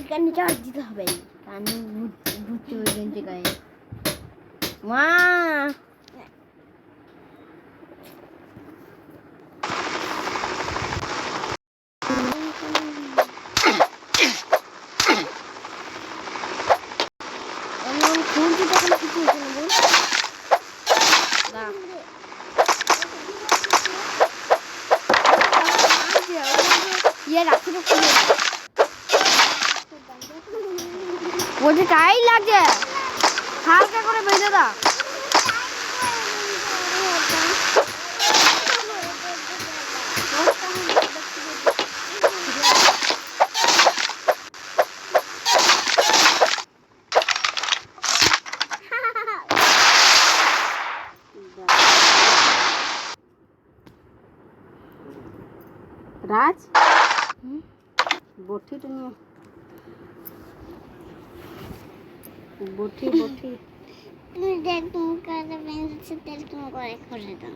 কানে চার্জ দিতে হবে, কানে ঘুরতে ওই গেঞ্জি গায়ে। মা খুলছি তখন কিছু হচ্ছে না বল। ইয়ে রাখি তো খুলে বলছে টাই লাগছে, হালকা করে বেঁধে দাও। রাজ বটি তুমি বটি বটি দেখ তুমি করে বেঁধেছে তেল তুমি করে দাও।